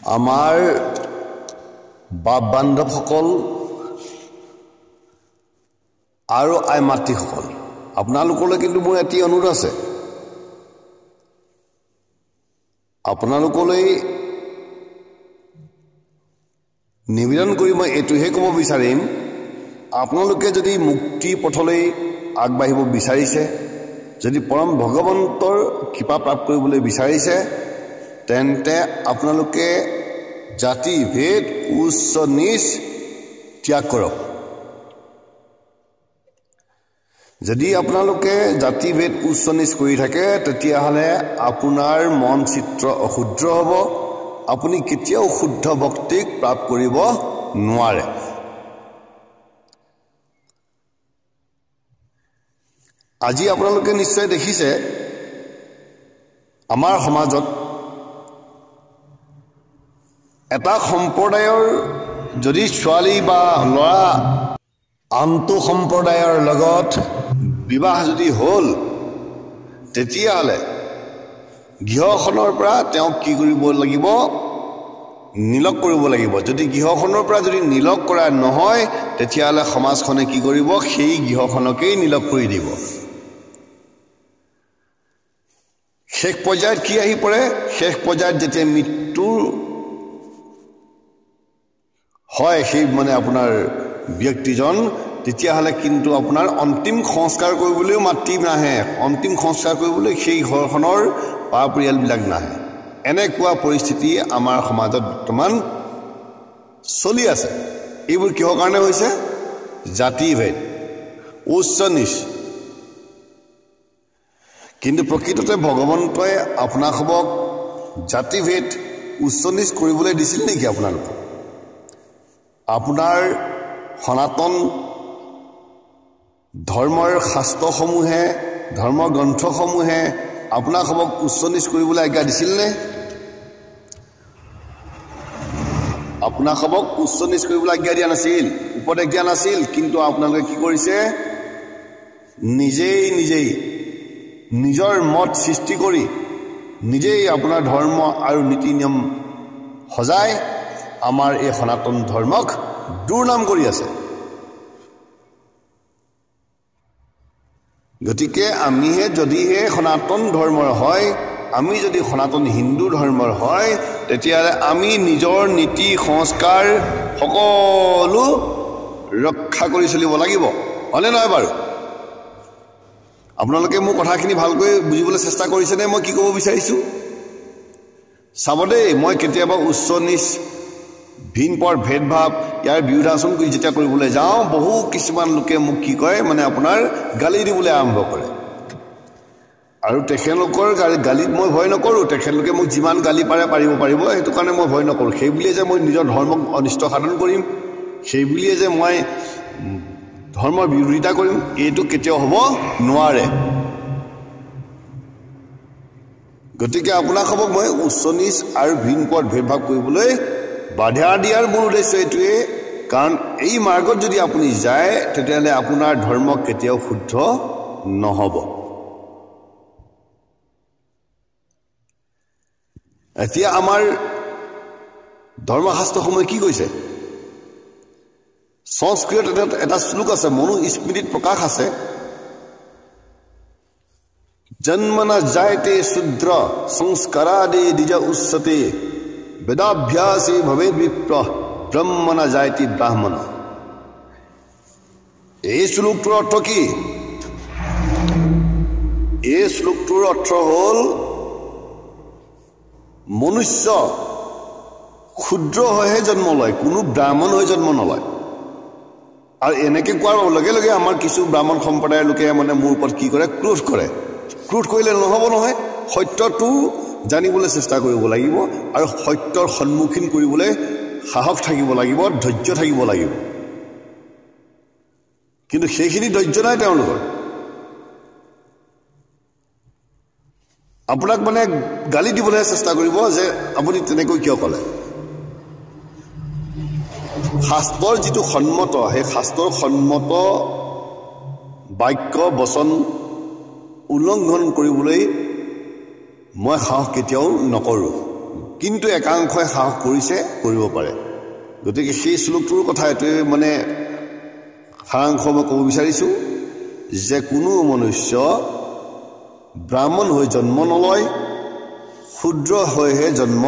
আমাৰ বাপ বান্ধৱসকল আৰু আই মাতৃসকল, আপোনালোকলৈ কিন্তু মোৰ এটি অনুৰোধ আছে। আপোনালোকলৈ নিবেদন কৰি মই এইটোহে ক'ব বিচাৰিম, আপোনালোকে যদি মুক্তি পথলৈ আগবাঢ়িব বিচাৰিছে, যদি পৰম ভগৱন্তৰ কৃপা প্ৰাপ্ত কৰিবলৈ বিচাৰিছে, তেন্তে আপোনালোকে জাতি ভেদ উচ্চ নীচ ত্যাগ কৰক। যদি আপোনালোকে জাতি ভেদ উচ্চ নীচ কৰি থাকে, তেতিয়াহ'লে আপোনাৰ মন চিত্ৰ অশুদ্ধ হ'ব, আপুনি কেতিয়াও শুদ্ধ ভক্তিক প্ৰাপ্ত কৰিব নোৱাৰে। আজি আপোনালোকে নিশ্চয় দেখিছে আমাৰ সমাজত এটা সম্প্ৰদায়ৰ যদি ছোৱালী বা ল'ৰা আনটো সম্প্ৰদায়ৰ লগত বিবাহ যদি হ'ল, তেতিয়াহ'লে গৃহখনৰ পৰা তেওঁক কি কৰিব লাগিব? নিলগ কৰিব লাগিব। যদি গৃহখনৰ পৰা যদি নিলগ কৰা নহয়, তেতিয়াহ'লে সমাজখনে কি কৰিব? সেই গৃহখনকেই নিলগ কৰি দিব। শেষ পৰ্যায়ত কি আহি পৰে? শেষ পৰ্যায়ত যেতিয়া মৃত্যুৰ হয় সেই মানে আপোনাৰ ব্যক্তিজন, তেতিয়াহ'লে কিন্তু আপোনাৰ অন্তিম সংস্কাৰ কৰিবলৈও মাতৃ নাহে, অন্তিম সংস্কাৰ কৰিবলৈ সেই ঘৰখনৰ পা পৰিয়ালবিলাক নাহে। এনেকুৱা পৰিস্থিতি আমাৰ সমাজত বৰ্তমান চলি আছে। এইবোৰ কিহৰ কাৰণে হৈছে? জাতি ভেদ উচ্চ নীচ। কিন্তু প্ৰকৃততে ভগৱন্তই আপোনাসৱক জাতি ভেদ উচ্চ নীচ কৰিবলৈ দিছিল নেকি? আপোনালোকক আপোনাৰ সনাতন ধৰ্মৰ শাস্ত্ৰসমূহে, ধৰ্মৰ গ্ৰন্থসমূহে আপোনাসৱক উচ্চ নীচ কৰিবলৈ আজ্ঞা দিছিলনে? আপোনাসৱক উচ্চ নীচ কৰিবলৈ আজ্ঞা দিয়া নাছিল, উপদেশ দিয়া নাছিল। কিন্তু আপোনালোকে কি কৰিছে? নিজেই নিজৰ মত সৃষ্টি কৰি নিজেই আপোনাৰ ধৰ্ম আৰু নীতি নিয়ম সজাই আমাৰ এই সনাতন ধৰ্মক দুৰ্নাম কৰি আছে। গতিকে আমিহে যদিহে সনাতন ধৰ্মৰ হয়, আমি যদি সনাতন হিন্দু ধৰ্মৰ হয়, তেতিয়াহ'লে আমি নিজৰ নীতি সংস্কাৰ সকলো ৰক্ষা কৰি চলিব লাগিব, হয়নে নহয় বাৰু? আপোনালোকে মোৰ কথাখিনি ভালকৈ বুজিবলৈ চেষ্টা কৰিছেনে? মই কি ক'ব বিচাৰিছোঁ চাব দেই। মই কেতিয়াবা উচ্চ নীচ ভিন পৰ ভেদভাৱ ইয়াৰ বিৰোধাচৰণ কৰি যেতিয়া কৰিবলৈ যাওঁ, বহু কিছুমান লোকে মোক কি কয়, মানে আপোনাৰ গালি দিবলৈ আৰম্ভ কৰে। আৰু তেখেতলোকৰ গালিত মই ভয় নকৰোঁ। তেখেতলোকে মোক যিমান গালি পাৰিব, সেইটো কাৰণে মই ভয় নকৰোঁ। সেই বুলিয়ে যে মই নিজৰ ধৰ্মক অনিষ্ট সাধন কৰিম, সেই বুলিয়ে যে মই ধৰ্মৰ বিৰোধিতা কৰিম, এইটো কেতিয়াও হ'ব নোৱাৰে। গতিকে আপোনাসৱক মই উচ্চ নীচ আৰু ভিন পদ ভেদভাৱ কৰিবলৈ বাধা দিয়াৰ মূল উদ্দেশ্য এইটোৱে, কাৰণ এই মাৰ্গত যদি আপুনি যায়, তেতিয়াহ'লে আপোনাৰ ধৰ্ম কেতিয়াও শুদ্ধ নহ'ব। এতিয়া আমাৰ ধৰ্মশাস্ত্ৰসমূহে কি কৈছে? সংস্কৃতত এটা শ্লোক আছে, মনুস্মৃতিত প্ৰকাশ আছে, জন্মনা জায়তে শূদ্ৰ সংস্কাৰাদে দ্বিজ উচ্চতে বেদাভ্যাসে ভৱেদ বিপ্ৰ ব্ৰহ্মণা জায়তি ব্ৰাহ্মণ। এই শ্লোকটোৰ অৰ্থ কি? এই শ্লোকটোৰ অৰ্থ হ'ল মনুষ্য ক্ষুদ্ৰ হৈহে জন্ম লয়, কোনো ব্ৰাহ্মণ হৈ জন্ম নলয়। আৰু এনেকৈ কোৱাৰ লগে লগে আমাৰ কিছু ব্ৰাহ্মণ সম্প্ৰদায়ৰ লোকে মানে মোৰ ওপৰত কি কৰে? ক্ৰোধ কৰে। ক্ৰোধ কৰিলে নহ'ব নহয়, সত্যটো জানিবলৈ চেষ্টা কৰিব লাগিব আৰু সত্যৰ সন্মুখীন কৰিবলৈ সাহস থাকিব লাগিব, ধৈৰ্য থাকিব লাগিব। কিন্তু সেইখিনি ধৈৰ্য নাই তেওঁলোকৰ। আপোনাক মানে গালি দিবলৈ চেষ্টা কৰিব যে আপুনি তেনেকৈ কিয় ক'লে। শাস্ত্ৰৰ যিটো সন্মত, সেই শাস্ত্ৰৰ সন্মত বাক্য বচন উল্লংঘন কৰিবলৈ মই সাহস কেতিয়াও নকৰোঁ। কিন্তু একাংশই সাহস কৰিছে কৰিব পাৰে গতিকে সেই শ্লোকটোৰ কথা এটোৱে মানে সাৰাংশ মই ক'ব বিচাৰিছোঁ যে কোনো মনুষ্য ব্ৰাহ্মণ হৈ জন্ম নলয় ক্ষুদ্ৰ হৈহে জন্ম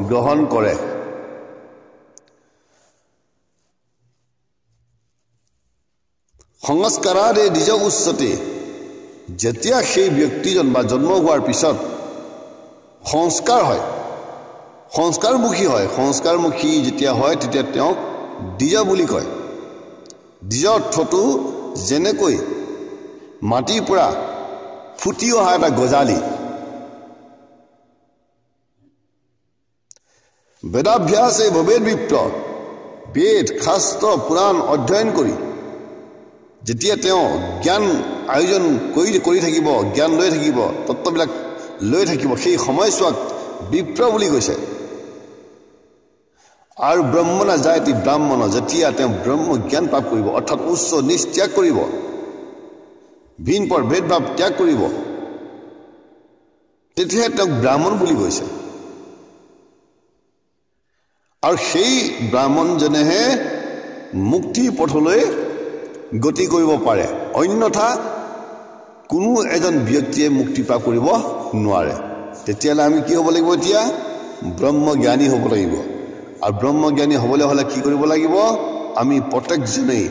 গ্ৰহণ কৰে সংস্কাৰাদে নিজ উচ্চতে যেতিয়া সেই ব্যক্তিজন বা জন্ম হোৱাৰ পিছত সংস্কাৰ হয় সংস্কাৰমুখী হয় সংস্কাৰমুখী যেতিয়া হয় তেতিয়া তেওঁক দ্বিজ বুলি কয় দ্বিজ অৰ্থটো যেনেকৈ মাটিৰ পৰা ফুটি অহা এটা গজালি বেদাভ্যাসে ভবেদ বিপ্ৰ বেদ শাস্ত্ৰ পুৰাণ অধ্যয়ন কৰি যেতিয়া তেওঁ জ্ঞান আয়োজন কৰি থাকিব জ্ঞান লৈ থাকিব তত্ত্ববিলাক লৈ থাকিব সেই সময়ছোৱাক বিপ্ৰ বুলি কৈছে আৰু ব্ৰহ্মণা যায়তি ব্ৰাহ্মণ যেতিয়া তেওঁ ব্ৰহ্ম জ্ঞান প্ৰাপ্ত কৰিব অৰ্থাৎ উচ্চ নিচ ত্যাগ কৰিব ভিন পৰ ভেদভাৱ ত্যাগ কৰিব তেতিয়াহে তেওঁক ব্ৰাহ্মণ বুলি কৈছে আৰু সেই ব্ৰাহ্মণজনেহে মুক্তিৰ পথলৈ গতি কৰিব পাৰে অন্যথা কোনো এজন ব্যক্তিয়ে মুক্তি প্ৰাপ্ত কৰিব নোৱাৰে তেতিয়ালে আমি কি হ'ব লাগিব এতিয়া ব্ৰহ্মজ্ঞানী হ'ব লাগিব আৰু ব্ৰহ্মজ্ঞানী হ'বলৈ হ'লে কি কৰিব লাগিব আমি প্ৰত্যেকজনেই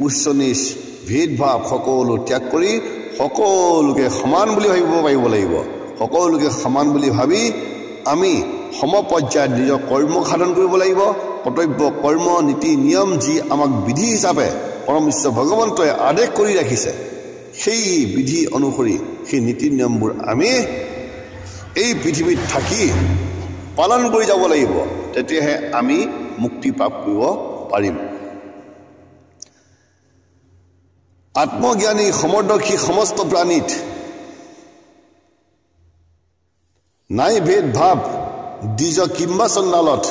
উচ্চ নিচ ভেদভাৱ সকলো ত্যাগ কৰি সকলোকে সমান বুলি ভাবিব পাৰিব লাগিব সকলোকে সমান বুলি ভাবি আমি সমপৰ্যায়ত নিজৰ কৰ্ম সাধন কৰিব লাগিব কৰ্তব্য কৰ্ম নীতি নিয়ম যি আমাক বিধি হিচাপে পৰম ঈশ্বৰ ভগৱন্তই আদেশ কৰি ৰাখিছে সেই বিধি অনুসৰি সেই নীতি নিয়মবোৰ আমি এই পৃথিৱীত থাকি পালন কৰি যাব লাগিব তেতিয়াহে আমি মুক্তি প্ৰাপ্ত কৰিব পাৰিম আত্মজ্ঞানী সমদৰ্শী সমস্ত প্ৰাণীত নাই ভেদ ভাৱ দ্বিজ কিম্বা চণ্ডালত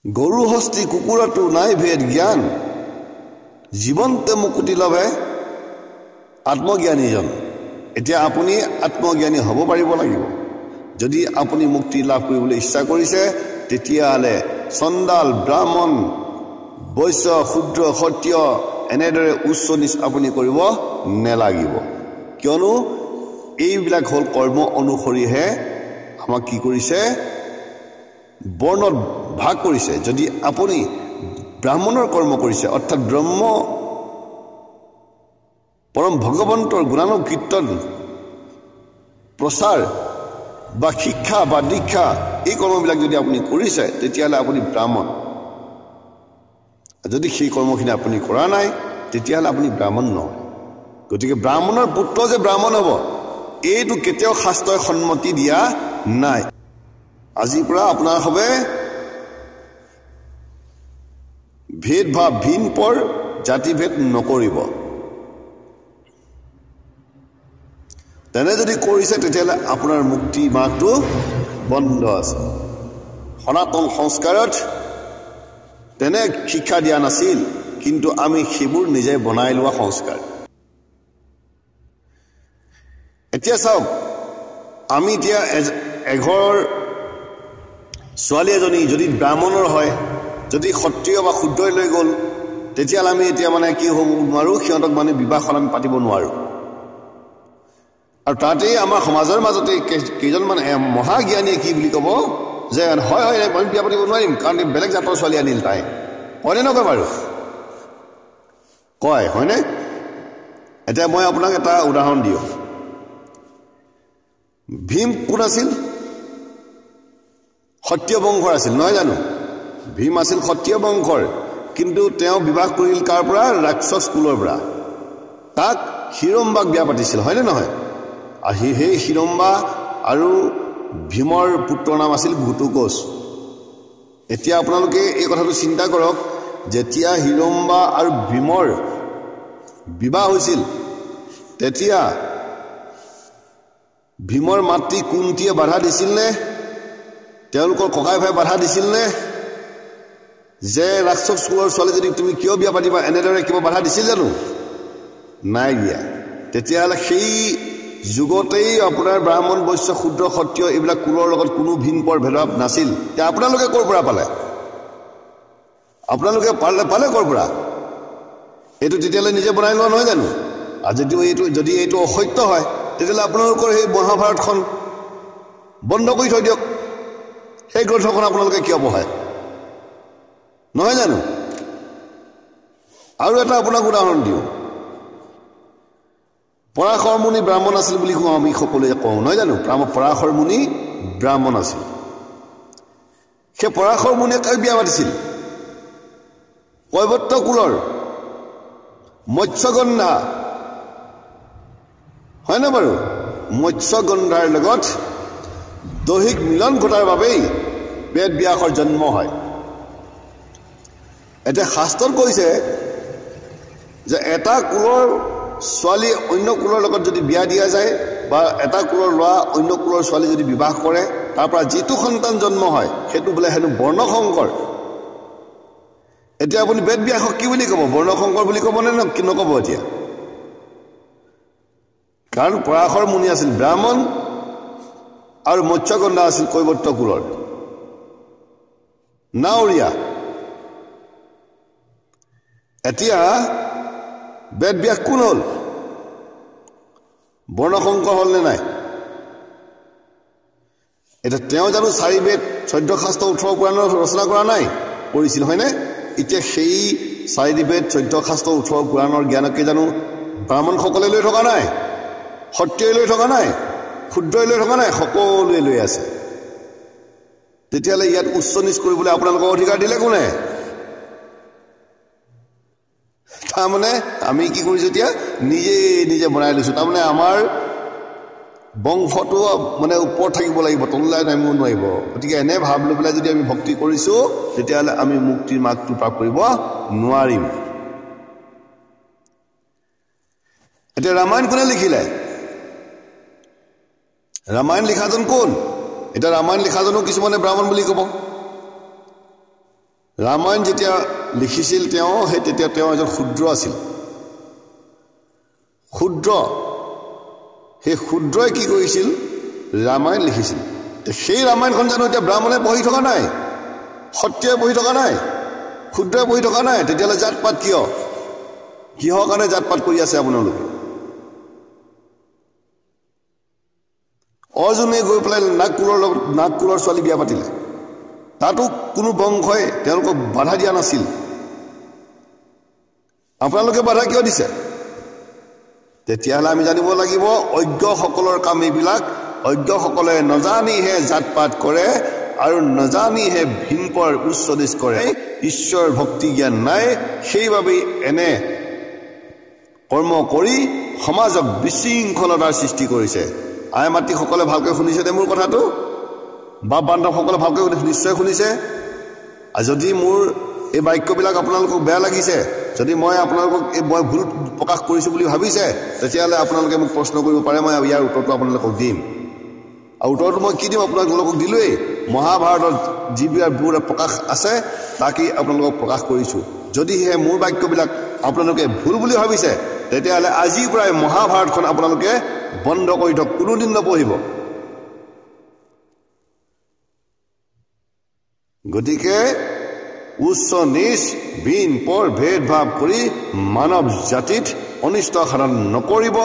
গৰু হস্তি কুকুৰতো নাই ভেদ জ্ঞান জীৱন্তে মুকুতি লভে আত্মজ্ঞানীজন এতিয়া আপুনি আত্মজ্ঞানী হ'ব পাৰিব লাগিব যদি আপুনি মুক্তি লাভ কৰিবলৈ ইচ্ছা কৰিছে তেতিয়াহ'লে চণ্ডাল ব্ৰাহ্মণ বৈশ্য শূদ্ৰ ক্ষত্ৰিয় এনেদৰে উচ্চ নিচ আপুনি কৰিব নেলাগিব কিয়নো এইবিলাক হ'ল কৰ্ম অনুসৰিহে আমাক কি কৰিছে বৰ্ণত ভাগ কৰিছে যদি আপুনি ব্ৰাহ্মণৰ কৰ্ম কৰিছে অৰ্থাৎ ব্ৰহ্ম পৰম ভগৱন্তৰ গুণানুগ কীৰ্তন প্ৰচাৰ বা শিক্ষা বা দীক্ষা এই কৰ্মবিলাক যদি আপুনি কৰিছে তেতিয়াহ'লে আপুনি ব্ৰাহ্মণ যদি সেই কৰ্মখিনি আপুনি কৰা নাই তেতিয়াহ'লে আপুনি ব্ৰাহ্মণ নহয় গতিকে ব্ৰাহ্মণৰ পুত্ৰ যে ব্ৰাহ্মণ হ'ব এইটো কেতিয়াও শাস্ত্ৰই সন্মতি দিয়া নাই আজিৰ পৰা আপোনাৰ হবে ভেদ ভাৱ ভিন পৰ জাতি ভেদ নকৰিব তেনে যদি কৰিছে তেতিয়াহ'লে আপোনাৰ মুক্তি মাৰ্গটো বন্ধ আছে সনাতন সংস্কাৰত তেনে শিক্ষা দিয়া নাছিল কিন্তু আমি সেইবোৰ নিজে বনাই লোৱা সংস্কাৰ এতিয়া চাওক আমি এতিয়া এঘৰৰ ছোৱালী এজনী যদি ব্ৰাহ্মণৰ হয় যদি ক্ষত্ৰিয় বা শূদ্ৰই লৈ গ'ল তেতিয়াহ'লে আমি এতিয়া মানে কি হ'ব নোৱাৰোঁ সিহঁতক মানে বিবাহখন আমি পাতিব নোৱাৰোঁ আৰু তাতেই আমাৰ সমাজৰ মাজতে কেইজনমান মহাজ্ঞানীয়ে কি বুলি ক'ব যে হয় হয় মই বিয়া পাতিব নোৱাৰিম কাৰণ বেলেগ জাতৰ ছোৱালী আনিল তাই হয়নে নকয় বাৰু কয় হয়নে এতিয়া মই আপোনাক এটা উদাহৰণ দিওঁ ভীম কোন আছিল ক্ষত্ৰিয় বংশৰ আছিল নহয় জানো ভীম আছিল ক্ষত্ৰিয় বংশৰ কিন্তু তেওঁ বিবাহ কৰিল কাৰ পৰা ৰাক্ষস কুলৰ পৰা তাক হিৰম্বাক বিয়া পাতিছিল হয়নে নহয় আৰু সেই হিৰম্বা আৰু ভীমৰ পুত্ৰৰ নাম আছিল ঘটোৎকচ এতিয়া আপোনালোকে এই কথাটো চিন্তা কৰক যেতিয়া হিৰম্বা আৰু ভীমৰ বিবাহ হৈছিল তেতিয়া ভীমৰ মাতৃ কুন্তীয়ে বাধা দিছিল নে তেওঁলোকৰ ককাই ভাই বাধা দিছিল নে যে ৰাক্ষস কুলৰ ছোৱালীজনীক তুমি কিয় বিয়া পাতিবা এনেদৰে কিবা বাধা দিছিল জানো নাই দিয়া তেতিয়াহ'লে সেই যুগতেই আপোনাৰ ব্ৰাহ্মণ বৈশ্য শূদ্ৰ ক্ষত্ৰিয় এইবিলাক কুলৰ লগত কোনো ভিন পৰ ভেদভাৱ নাছিল এতিয়া আপোনালোকে ক'ৰ পৰা পালে আপোনালোকে পালে ক'ৰ পৰা এইটো তেতিয়ালৈ নিজে বনাই লোৱা নহয় জানো আৰু যদি এইটো অসত্য হয় তেতিয়াহ'লে আপোনালোকৰ সেই মহাভাৰতখন বন্ধ কৰি থৈ দিয়ক সেই গ্ৰন্থখন আপোনালোকে কিয় পঢ়ায় নহয় জানো আৰু এটা আপোনাক উদাহৰণ দিওঁ পৰাশৰ মুনি ব্ৰাহ্মণ আছিল বুলি আমি সকলোৱে কওঁ নহয় জানো পৰাশৰ মুনি ব্ৰাহ্মণ আছিল সেই পৰাশৰ মুনিয়ে কাক বিয়া পাতিছিল কৈৱৰ্ত কুলৰ মৎস্যগন্ধা হয়নে বাৰু মৎস্যগন্ধাৰ লগত দৈহিক মিলন ঘটাৰ বাবেই বেদ ব্যাসৰ জন্ম হয় এতিয়া শাস্ত্ৰত কৈছে যে এটা কুলৰ ছোৱালী অন্য কুলৰ লগত যদি বিয়া দিয়া যায় বা এটা কুলৰ ল'ৰা অন্য কুলৰ ছোৱালী যদি বিবাহ কৰে তাৰ পৰা যিটো সন্তান জন্ম হয় সেইটো বোলে হেনো বৰ্ণশংকৰ এতিয়া আপুনি বেদ ব্যাসক কি বুলি ক'ব বৰ্ণশংকৰ বুলি ক'বনে নক'ব এতিয়া কাৰণ পৰাশৰ মুনি আছিল ব্ৰাহ্মণ আৰু মৎস্যগন্ধা আছিল কৈৱৰ্ত কুলৰ নাৱৰীয়া এতিয়া বেদ ব্যাস কোন হ'ল বৰ্ণশংকৰ হ'ল নে নাই এতিয়া তেওঁ জানো 4 বেদ 14 শাস্ত্ৰ 18 পুৰাণৰ ৰচনা কৰা নাই কৰিছিল হয়নে এতিয়া সেই 4 বেদ 14 শাস্ত্ৰ 18 পুৰাণৰ জ্ঞানকে জানো ব্ৰাহ্মণসকলে লৈ থকা নাই সত্যই লৈ থকা নাই ক্ষুদ্ৰই লৈ থকা নাই সকলোৱে লৈ আছে তেতিয়াহ'লে ইয়াত উচ্চ নিচ কৰিবলৈ আপোনালোকক অধিকাৰ দিলে কোনে তাৰমানে আমি কি কৰিছোঁ এতিয়া নিজে বনাই লৈছোঁ তাৰমানে আমাৰ বংশটো মানে ওপৰত থাকিব লাগিব তললৈ নামিব নোৱাৰিব গতিকে এনে ভাৱ লৈ পেলাই যদি আমি ভক্তি কৰিছোঁ তেতিয়াহ'লে আমি মুক্তিৰ মাৰ্গটো প্ৰাপ্ত কৰিব নোৱাৰিম এতিয়া ৰামায়ণ কোনে লিখিলে ৰামায়ণ লিখাজন কোন এতিয়া ৰামায়ণ লিখাজনো কিছুমানে ব্ৰাহ্মণ বুলি ক'ব ৰামায়ণ যেতিয়া লিখিছিল তেওঁ তেতিয়া তেওঁ এজন শূদ্ৰ আছিল শূদ্ৰ সেই শূদ্ৰই কি কৰিছিল ৰামায়ণ লিখিছিল সেই ৰামায়ণখন জানো এতিয়া ব্ৰাহ্মণে পঢ়ি থকা নাই সত্যই পঢ়ি থকা নাই ক্ষুদ্ৰই পঢ়ি থকা নাই তেতিয়াহ'লে জাতপাত কিহৰ কাৰণে জাতপাত কৰি আছে আপোনালোকে অৰ্জুনে গৈ পেলাই নাগকুলৰ ছোৱালী বিয়া পাতিলে তাতো কোনো বংশই তেওঁলোকক বাধা দিয়া নাছিল আপোনালোকে বাধা কিয় দিছে তেতিয়াহ'লে আমি জানিব লাগিব অজ্ঞসকলৰ কাম এইবিলাক অজ্ঞসকলে নজানিহে জাতপাত কৰে আৰু নজানিহে ভিনপৰ উচ্চ নিচ কৰে ঈশ্বৰ ভক্তি জ্ঞান নাই সেইবাবে এনে কৰ্ম কৰি সমাজক বিশৃংখলতাৰ সৃষ্টি কৰিছে আই মাতৃসকলে ভালকৈ শুনিছেনে মোৰ কথাটো বাপ বান্ধৱসকলে ভালকৈ নিশ্চয় শুনিছে আৰু যদি মোৰ এই বাক্যবিলাক আপোনালোকক বেয়া লাগিছে যদি মই আপোনালোকক মই ভুল প্ৰকাশ কৰিছোঁ বুলি ভাবিছে তেতিয়াহ'লে আপোনালোকে মোক প্ৰশ্ন কৰিব পাৰে মই ইয়াৰ উত্তৰটো আপোনালোকক দিম আৰু উত্তৰটো মই কি দিম আপোনালোকক দিলোৱেই মহাভাৰতত যিবোৰ প্ৰকাশ আছে তাকেই আপোনালোকক প্ৰকাশ কৰিছোঁ যদিহে মোৰ বাক্যবিলাক আপোনালোকে ভুল বুলি ভাবিছে তেতিয়াহ'লে আজিৰ পৰাই মহাভাৰতখন আপোনালোকে বন্ধ কৰি থওক কোনোদিন নপঢ়িব গতিকে উচ্চ নিচ ভিন পৰ ভেদভাৱ কৰি মানৱ জাতিত অনিষ্ট সাধন নকৰিব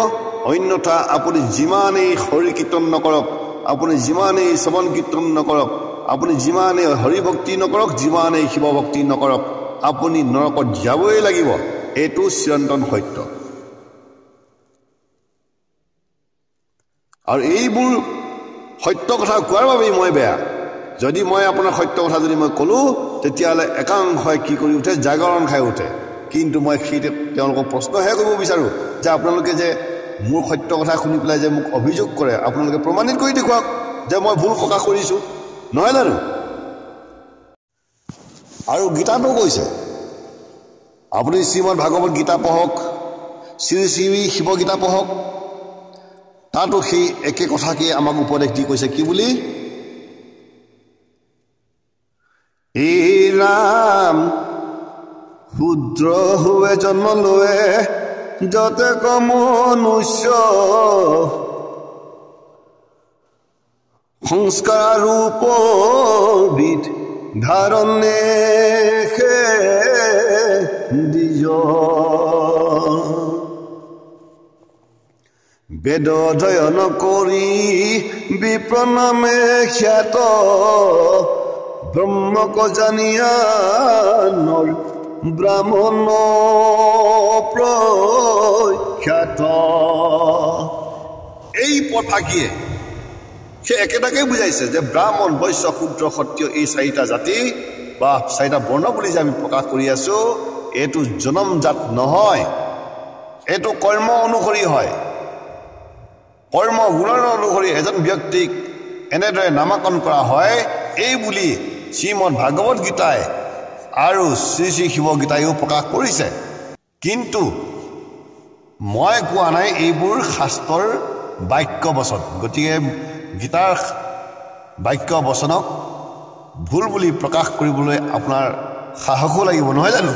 অন্যথা আপুনি যিমানেই হৰি কীৰ্তন নকৰক আপুনি যিমানেই শ্ৰৱণ কীৰ্তন নকৰক আপুনি যিমানেই হৰি ভক্তি নকৰক যিমানেই শিৱ ভক্তি নকৰক আপুনি নৰকত যাবই লাগিব এইটো চিৰন্তন সত্য আৰু এইবোৰ সত্য কথা কোৱাৰ বাবেই মই বেয়া যদি মই আপোনাৰ সত্য কথা যদি মই ক'লোঁ তেতিয়াহ'লে একাংশই কি কৰি উঠে জাগৰণ খাই উঠে কিন্তু মই সেই তেওঁলোকক প্ৰশ্নহে কৰিব বিচাৰোঁ যে আপোনালোকে যে মোৰ সত্য কথা শুনি পেলাই যে মোক অভিযোগ কৰে আপোনালোকে প্ৰমাণিত কৰি দেখুৱাওক যে মই ভুল প্ৰকাশ কৰিছোঁ নহয় জানো আৰু গীতাটো কৈছে আপুনি শ্ৰীমদ ভাগৱত গীতা পঢ়ক শ্ৰী শ্ৰী শিৱ গীতা পঢ়ক তাতো সেই একে কথাকে আমাক উপদেশ দি কৈছে কি বুলি এই ৰাম ক্ষুদ্ৰ হৈ জন্ম লয়ে যতে কমনুষ্য সংস্কাৰ ৰূপবিধ ধাৰণে দিজ বেদ অধ্যয়ন কৰি বিপ্ৰণামে খ্যাত ব্ৰহ্মক জানিয়া নৰ ব্ৰাহ্মণ প্ৰখ্যাত। এই পথাকিয়ে সেই একেটাকে বুজাইছে যে ব্ৰাহ্মণ বৈশ্য শূদ্ৰ ক্ষত্ৰিয় এই চাৰিটা জাতি বা চাৰিটা বৰ্ণ বুলি যে আমি প্ৰকাশ কৰি আছো, এইটো জনমজাত নহয়, এইটো কৰ্ম অনুসৰি হয়। কৰ্ম গুণৰ অনুসৰি এজন ব্যক্তিক এনেদৰে নামাকৰণ কৰা হয়, এই বুলি শ্ৰীমদ ভাগৱত গীতাই আৰু শ্ৰী শ্ৰী শিৱগীতায়ো প্ৰকাশ কৰিছে। কিন্তু মই কোৱা নাই এইবোৰ শাস্ত্ৰৰ বাক্য বচন, গতিকে গীতাৰ বাক্য বচনক ভুল বুলি প্ৰকাশ কৰিবলৈ আপোনাৰ সাহসো লাগিব, নহয় জানো?